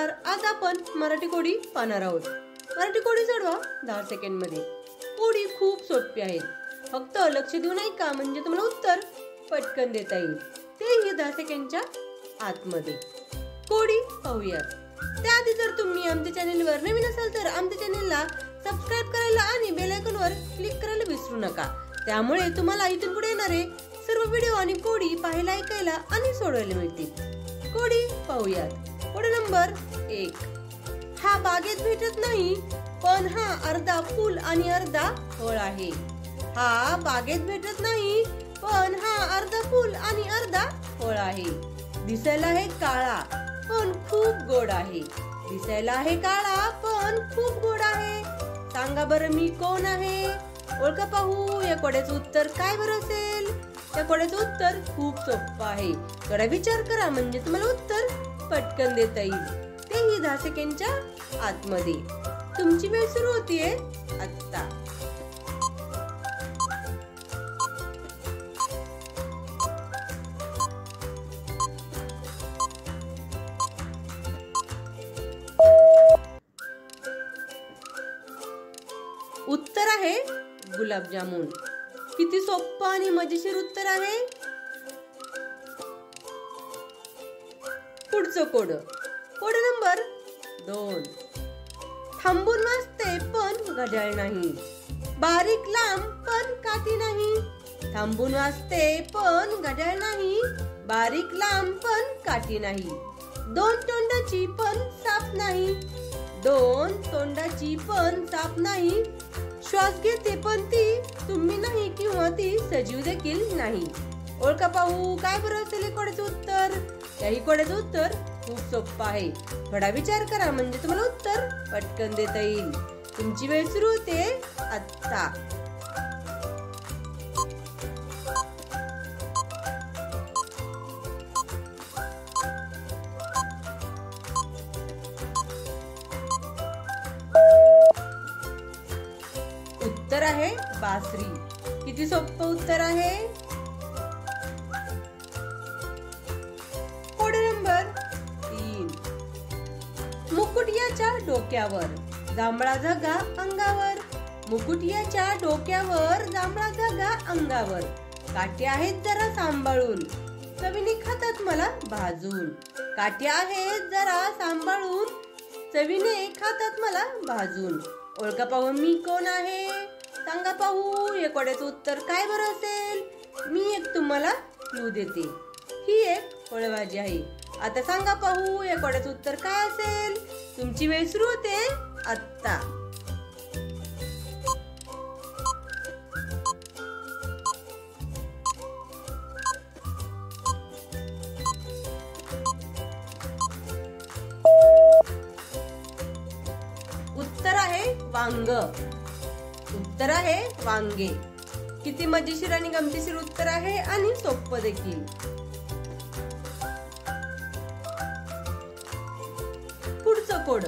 नमस्कार. आज आपण मराठी कोडी पाहणार आहोत. मराठी कोडी सोडवा 10 सेकंड मध्ये. कोडी खूप सोपी आहे. फक्त लक्ष देऊन ऐका म्हणजे तुम्हाला उत्तर पटकन देता येईल. तेही 10 सेकंडच्या आतमध्ये. कोडी पाहूयात. त्याआधी जर तुम्ही आमच्या चॅनलवर नवीन असाल तर आमच्या चॅनलला सबस्क्राइब करायला आणि बेल आयकॉनवर क्लिक करायला विसरू नका. त्यामुळे तुम्हाला इथून पुढे येणारे सर्व व्हिडिओ आणि कोडी पाहायला, ऐकायला आणि सोडवायला मिळतील. कोडी पाहूयात. कोडी नंबर 1. हा बागेत भेटत नाही, पण हा अर्धा फूल आणि अर्धा फळ आहे. हा बागेत भेटत नाही, पण हा अर्धा फूल आणि अर्धा फळ आहे. दिसायला आहे काळा, पण खूप गोड आहे. दिसायला आहे काळा, पण खूप गोड आहे. सांगा बरं मी कोण आहे? ओळखा पाहू. या कोड्याचं उत्तर काय बरं असेल? त्या कोड्याचं उत्तर खूप सोपं आहे. थोडा विचार करा म्हणजे तुम्हाला उत्तर पटकन देता येईल. तेही 10 सेकंडच्या आतमध्ये. तुमची वेळ सुरू होतीये आता. उत्तर आहे गुलाबजामुन. किती सोपं आणि मजेशीर उत्तर आहे. पुढचं कोड. Code number 2. थांबून वाजते पण घड्याळ नाही. बारीक लांब पण काठी नाही. थांबून वाजते पण घड्याळ नाही. बारीक लांब पण काठी नाही. 2 तोंडाची पण साप नाही. 2 तोंडाची पण साप नाही. श्वास घेते पण ती तुम्ही नाही किंवा ती सजीव देखील नाही. ओळखा पाहू काय बरं असेल कोड्याचं उत्तर? याही कोड्याचं उत्तर खूप सोपं आहे. थोडा विचार करा म्हणजे तुम्हाला उत्तर पटकन देता येईल. तुमची वेळ सुरू होते आता. उत्तर आहे बासरी. किती सोपं उत्तर आहे. Code number 3. मुकुटियाच्या डोक्यावर जांभळा धागा अंगावर. मुकुटियाच्या डोक्यावर जांभळा धागा अंगावर. काटे आहेत जरा सांभाळून, चवीने खातात मला भाजून. काटे आहेत जरा सांभाळून, चवीने खातात मला भाजून. ओळखा पाहू मी कोण आहे? सांगा पाहू या कोड्याचं उत्तर काय बरं असेल? मी एक तुम्हाला क्लू देते. ही एक फळभाजी आहे. आता सांगा पाहू या कोड्याचं उत्तर काय असेल? तुमची वेळ सुरू होते आता. उत्तर आहे वांग. उत्तर आहे वांगे. किती मजेशीर आणि गमतीशीर उत्तर आहे आणि सोपं देखील. पुढचं कोड.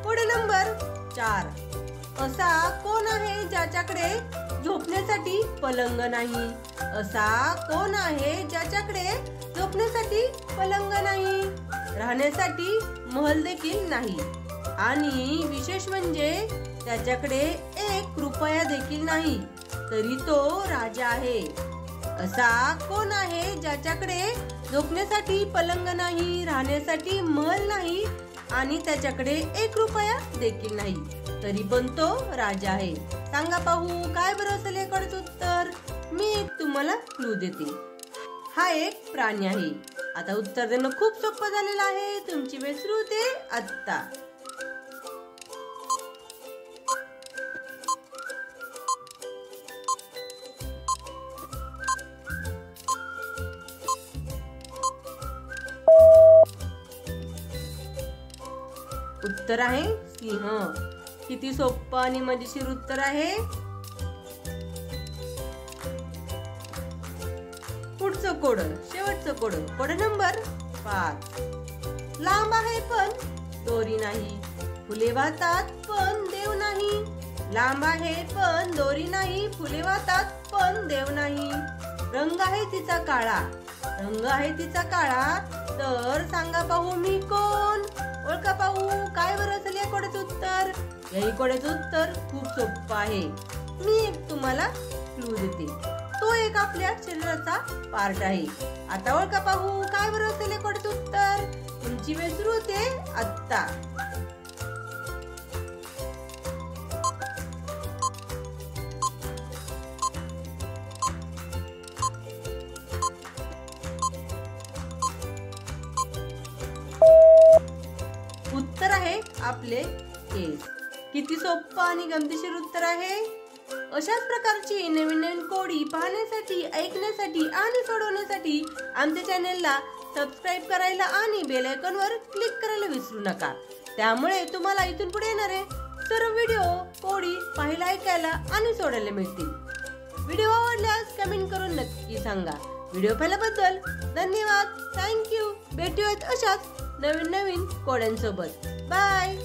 Code number 4. असा कोण आहे ज्याच्याकडे झोपण्यासाठी पलंग नाही. असा कोण आहे ज्याच्याकडे झोपण्यासाठी पलंग नाही. राहण्यासाठी महल देखील नाही. आणि विशेष म्हणजे त्याच्याकडे 1 रुपया देखील नाही, तरी तो राजा आहे. असा कोण आहे ज्याच्याकडे झोपण्यासाठी पलंग नाही, राहण्यासाठी महल नाही आणि त्याच्याकडे 1 रुपया देखील नाही, तरी पण तो राजा आहे. सांगा पाहू काय बरं असेल याकडचं उत्तर? मी एक तुम्हाला क्लू देते. हा एक प्राणी आहे. आता उत्तर देणं खूप सोपं झालेलं आहे. तुमची वेळ सुरू होते आता. उत्तर आहे सिंह. किती सोपं आणि मजेशीर उत्तर आहे. पुढचं कोड. शेवटचं कोड. Code number 5. लांब आहे पण दोरी नाही. फुले वाहतात पण देव नाही. लांब आहे पण दोरी नाही. फुले वाहतात पण देव नाही. रंग आहे तिचा काळा. रंग आहे तिचा काळा. तर सांगा पाहू मी कोण? ओळखा पाहू काय बरं असेल या कोड्याचं उत्तर. याही कोड्याचं उत्तर खूप सोपं आहे. मी एक तुम्हाला क्लू देते. तो एक आपल्या शरीराचा पार्ट आहे. आता ओळखा पाहू काय बरं असेल या कोड्याचं उत्तर. तुमची वेळ सुरू होते आता. उत्तर आहे आपले केस. किती सोपं आणि गमतीशीर उत्तर आहे. अशाच प्रकारची नवीन नवीन कोडी पाहण्यासाठी, ऐकण्यासाठी आणि सोडवण्यासाठी आमच्या चॅनेलला सबस्क्राईब करायला आणि बेल आयकॉनवर क्लिक करायला विसरू नका. त्यामुळे तुम्हाला इथून पुढे येणारे सर्व व्हिडिओ कोडी पाहायला, ऐकायला आणि सोडायला मिळतील. व्हिडिओ आवडल्यास कमेंट करून नक्की सांगा. व्हिडिओ पाहिल्याबद्दल धन्यवाद. थँक्यू. भेटूयात अशाच नवीन नवीन कोड्यांसोबत. बाय.